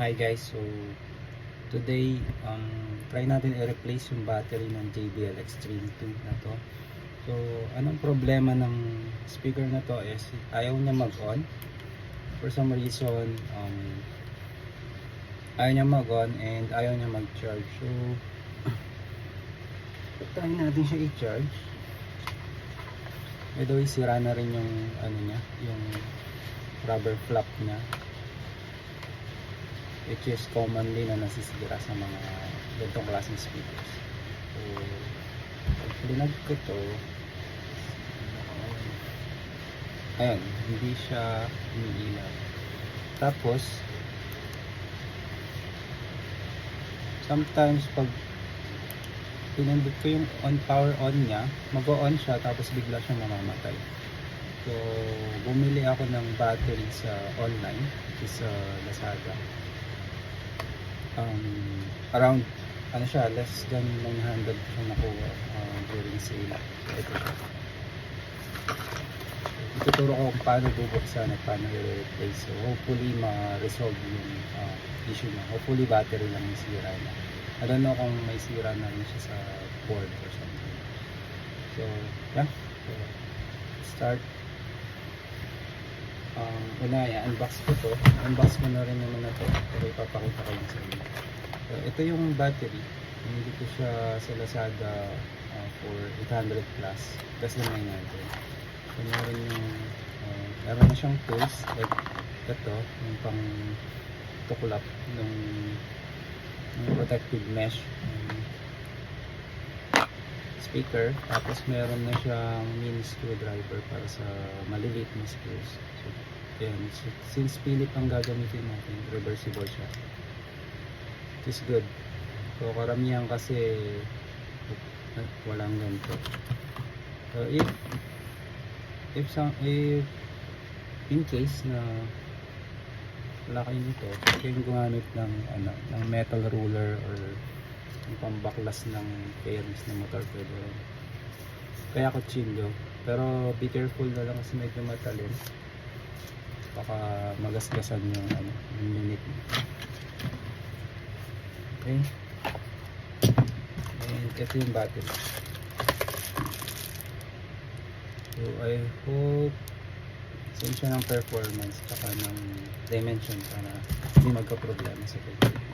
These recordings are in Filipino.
Hi guys, so today try natin i-replace yung battery ng JBL Extreme 2 na to. So anong problema ng speaker na to is ayaw niya mag-on. For some reason ayaw niya mag-on and ayaw niya mag-charge. So try natin siya i-charge. By the way, sira na rin yung ano niya, yung rubber flap niya, which is commonly na nasisira sa mga ganitong klaseng speakers. So pag linag ko to, ayun, hindi siya umiilaw. Tapos sometimes pag pinindot ko yung power on niya, mag-on siya tapos bigla siyang mamamatay. So bumili ako ng battery sa online, which is Lazada. Around ano siya, less than 900 siya nakuha during sale. So ito siya. Ituturo ko kung paano bubuksan at paano i-replace. So hopefully ma-resolve yung issue niya. Hopefully battery lang yung sira niya. I don't know kung may sira na rin siya sa board or something. So yeah, so start. Una, i-unbox ko to. Unbox ko na rin naman na to, pero ipapakita ko lang sa inyo. So ito yung battery. Pinili ko siya sa Lazada for 800 plus than 900. So meron na siyang tools like ito, yung pang tuklap ng protective mesh speaker. Tapos meron na siyang mini screwdriver para sa maliliit na screws. So yan, since Philip ang gagamitin natin, reversible siya, it is good. So karamihan kasi walang ganito. So if in case na wala kayo nito, kayong gumamit ng metal ruler or yung pambaklas ng fairings ng motor, pwede rin. Kaya kutsilyo, pero be careful na lang kasi medyo matalim, baka magasgasan yung yung unit. Okay, and ito yung battery. So I hope same siya ng performance tsaka ng dimension para hindi magka-problema sa pagkakas.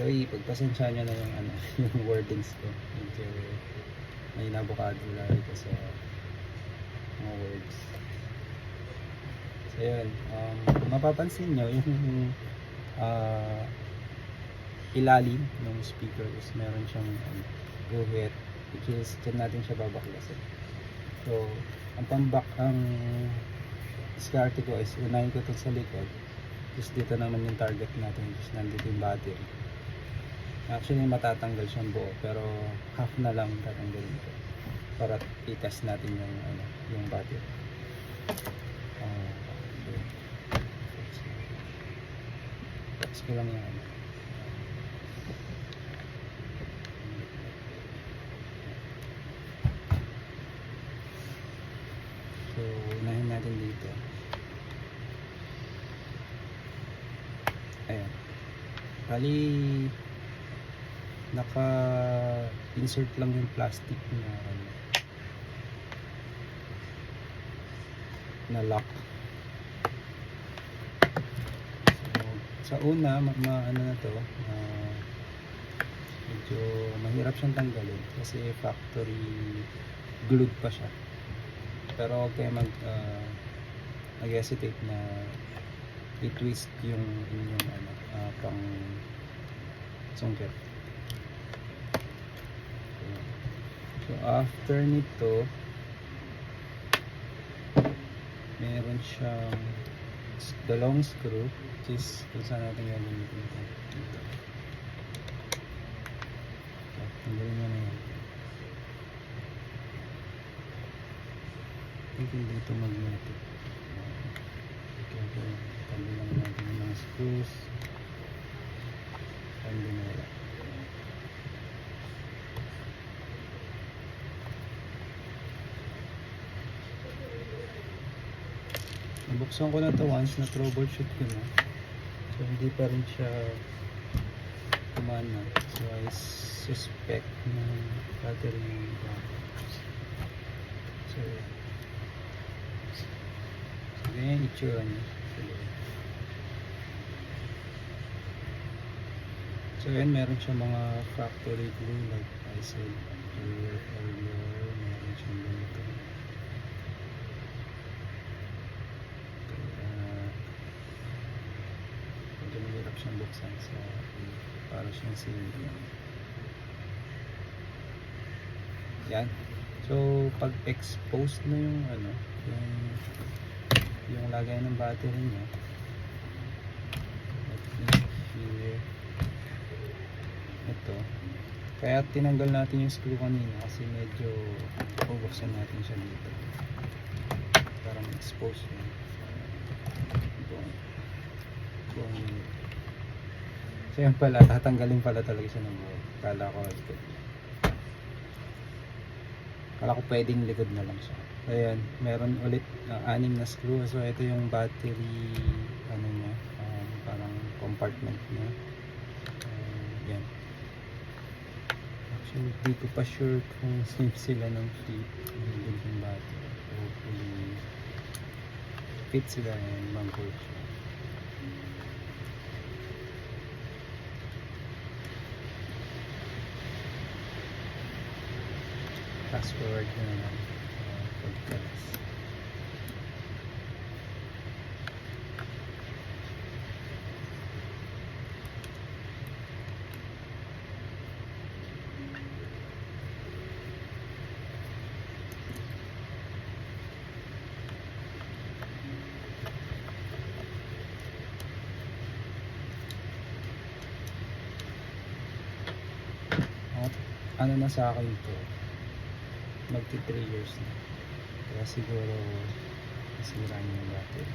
By pagpasensya nyo na yung yung wordings ko, medyo may nabukadulary ko sa mga words. So yun, mapapansin nyo yung ilalim ng speaker is meron siyang guhit, which is dyan natin siya babaklasin. So ang diskarte ko is unahin ko ito sa likod, tapos dito naman yung target natin, just nandito yung battery. Actually matatanggal siyang buo, pero half na lang tatanggalin ko para i-test natin yung battery. Test ko lang yan. So unahin natin dito. Ayan, bali naka-insert lang yung plastic na lock. So sa una na to, medyo mahirap siyang tanggalin kasi factory glued pa siya, pero huwag kayo mag-hesitate na i-twist yung inyong pang sungkit. So after nito, meron siyang dalawang screw, which is kung saan natin gagamitin ito. So tanggalin mo na yan. Hindi ito magnetic. Okay, tanggalin lang natin yung mga screws. Tanggalin na wala. Nabuksan ko na to once na troubleshoot ko na. So hindi pa rin siya kumana. So I suspect na battery yung so ganyan itsura niya. So yun, meron siya mga factory glue like I said earlier, meron siyang ganito. Kaya medyo mahirap siyang buksan sa para siyang silya. Yan. So pag exposed na yung ano, yung lagay ng battery niya, here, ito, kaya tinanggal natin yung screw kanina kasi medyo bubuksan natin siya dito para ma-expose yun. So yan pala, tatanggalin pala talaga siya ng buo. Kala ko pwedeng likod na lang siya. Ayan, meron ulit 6 na screw. So ito yung battery ano niya, parang compartment niya. Yan. Actually, hindi ko pa sure kung safe sila ng fit yung battery. Hopefully fit sila and mag-work siya. Fast forward na naman pagkalas. At ano na sa akin to, magti 3 years na. Kaya siguro nasira niya yung battery.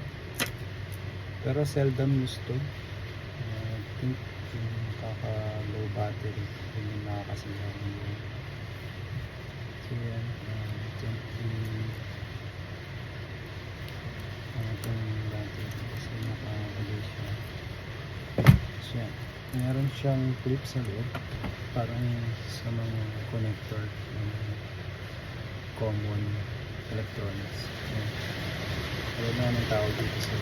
Pero seldom used to. I think yung kaka low battery yun yung nakakasira niya. So yan, itong battery kasi naka-agay siya. So yan, meron siyang clip sa loob parang sa mga connector common electronics. Alam na ng tawag dito sa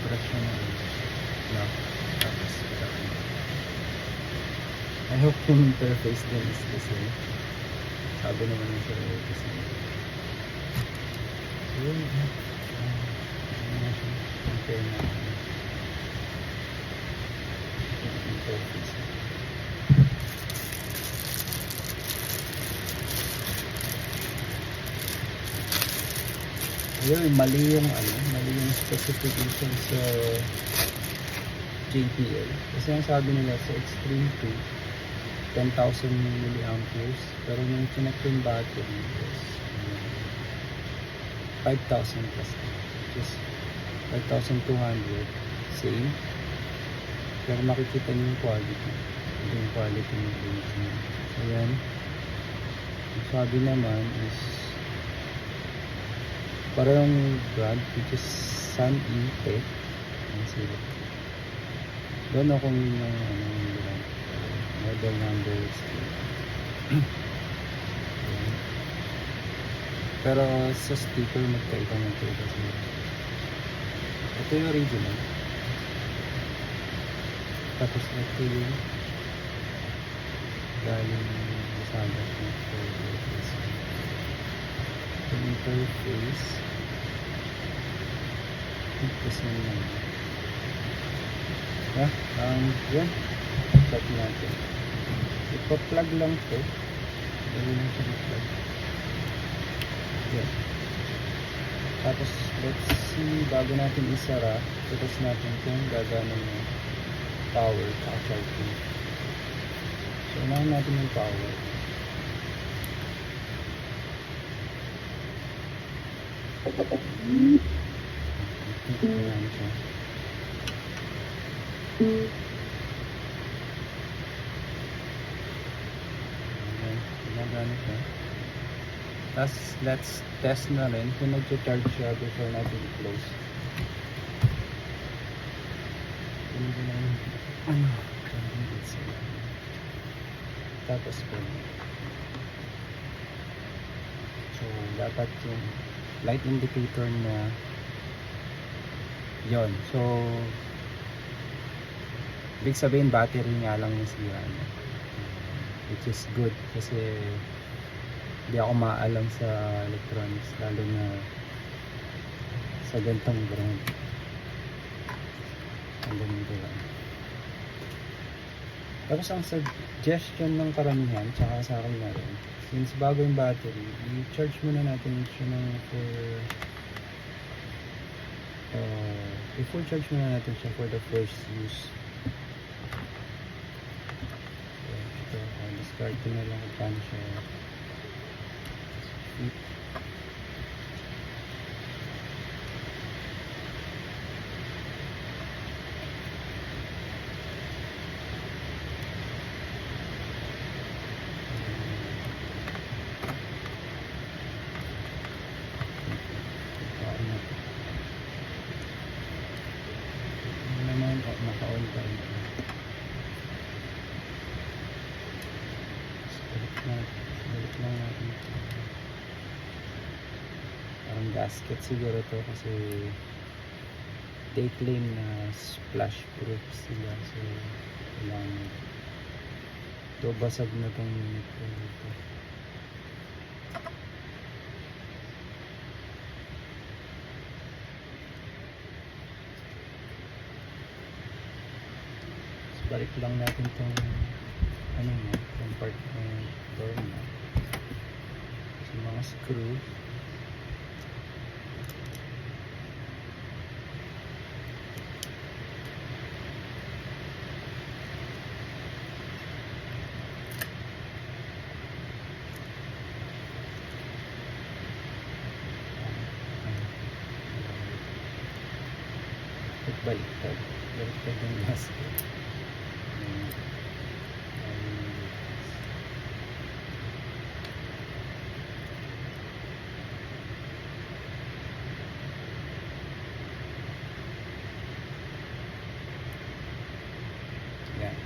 press siya na lock, tapos I hope yung interface din is the same. Sabi naman yung sa kasi so yun, compare na interface. Ayun, mali yung specification sa JPL. Kasi ang sabi nila sa Extreme 2, 10,000 milliamperes. Pero yung connect yung battery is 5,000 plus. Which is 5,200. Same. Pero makikita niyo yung quality. Yung quality ng niya. Ayan. Ang sabi naman is parang brand which is Sun E-Tech. Ang sila. Doon ako yung brand. Model number is pero sa sticker magkaiba ng ito kasi ito yung original. Tapos ito yung galing sa interface kasi naman yan plug natin, ipa-plug lang ito dali lang siya plug yan. Tapos let's see, bago natin isara tapos natin kung gagana yung power at charging. So unahin natin yung power. Ayan siya. Ayan, ano siya. Tapos let's test na rin kung nag-charge siya before natin i-close. Tapos po. So dapat yung light indicator na yon. So ibig sabihin battery nga lang yung sira niya. Which is good kasi hindi ako maalam sa electronics lalo na sa gantong brand. Ang ganito lang. Tapos ang suggestion ng karamihan tsaka sa akin na rin, since bago yung battery, i-charge muna natin siya ng i-full charge muna natin siya for the first use. So, ito, discard ko na lang kung paano siya fit. Naka-on pa rin. Balik lang natin. Parang gasket siguro to kasi they claim na splash proof sila. So, kailangan ito basag na tong unit ko dito. Balik lang natin itong ano niya, itong part ng door niya. So, mga screw. Baliktad yung gasket. Yan.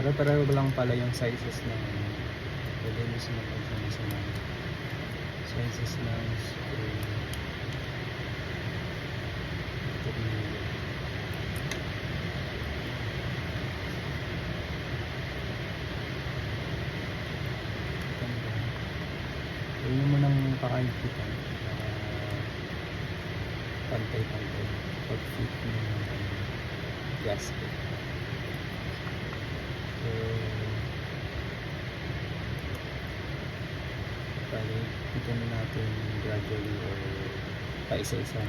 Para-pareho lang pala yung sizes ng pwede nyo sinapag sa mga sizes ng screw. Huwag mo nang pakaintitan para pantay-pantay pag-fit ng gasket. So, bali, ito na natin gradually or paisa-isa.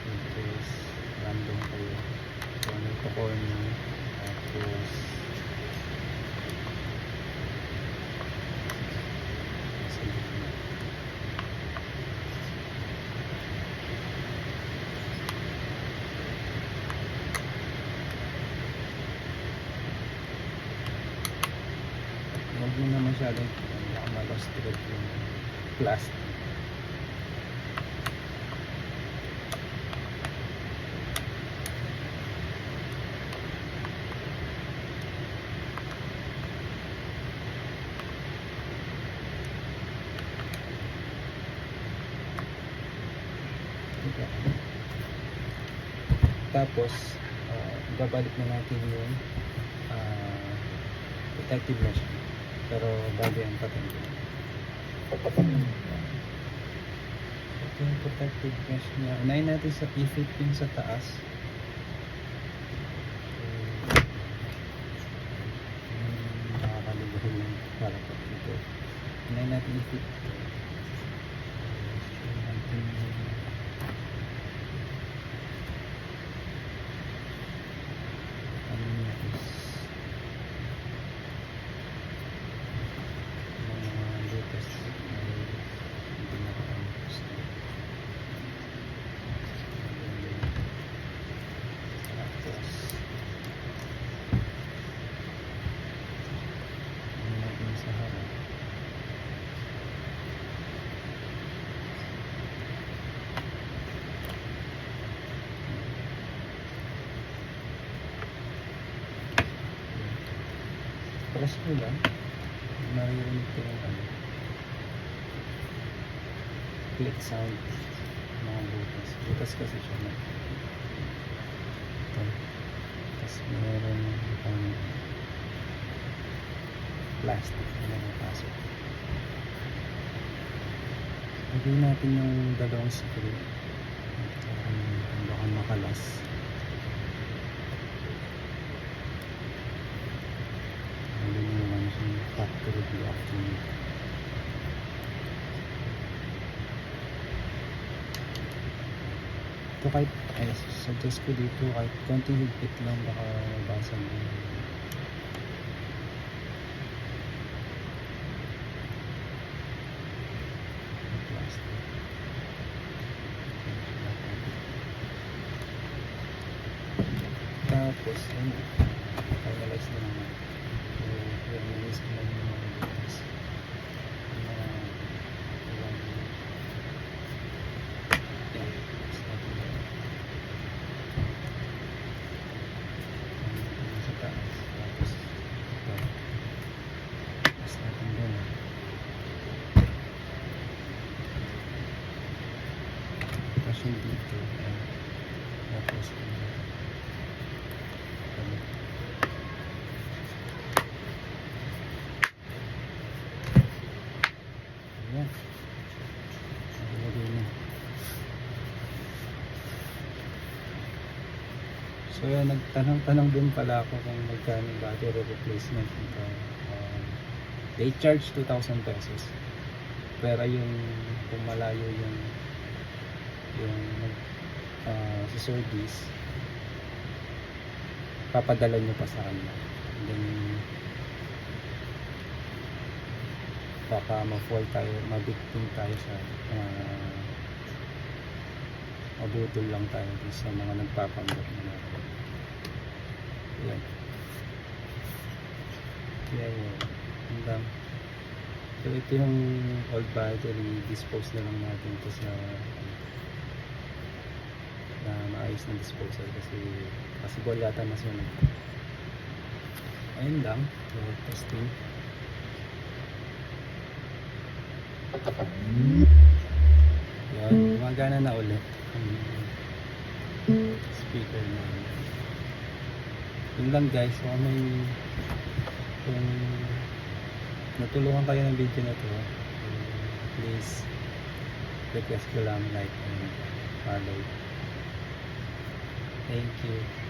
Tapos, random kayo. So, ano ito corner. Tapos, huwag mo na masyadong baka ma-lost thread yung plastic. Tapos babalik na natin yung protective mesh, pero bago yan patente. Ito yung protective mesh niya. Unahin natin sa i-fit yung sa taas. Nakakalibre yung para po. dito. Hinay natin i-fit. Ano niya is mga latest ay hindi nakakampos na. Tapos ano natin sa harap. Press ko lang. Maririnig ko yung ano. Click sound. Mga butas. Butas kasi siya na. Ito. Tapos meron pang plastic na nakapasok. Lagay natin yung dalawang screw. Baka makalas. Factory after ito kahit ay suggest ko dito kahit konting higpit lang baka mabasa mo plastic. Tapos finalize na naman yung release ko lang yung mga butas yung mga ilang sa taas tapos ito tapos natin doon tapos yung dito tapos ayan nalagay na. So yan, nagtanong-tanong din pala ako kung magkano yung battery replacement nito. They charge 2,000 pesos. Pero yung kung malayo yung sa service, papadala nyo pa sa kanya. And then baka ma-fall tayo, mabiktim tayo sa mabutol lang tayo sa mga nagpapanggap na natin. Yan. Kaya yun. Hanggang. So ito yung old battery, dispose na lang natin ito sa na maayos na disposal kasi possible yata masunog. Ayun lang. So testing. Yan, gumagana na ulit ang speaker na yun lang guys. So may kung natulungan kayo ng video na to, please request ko lang like and follow. Thank you.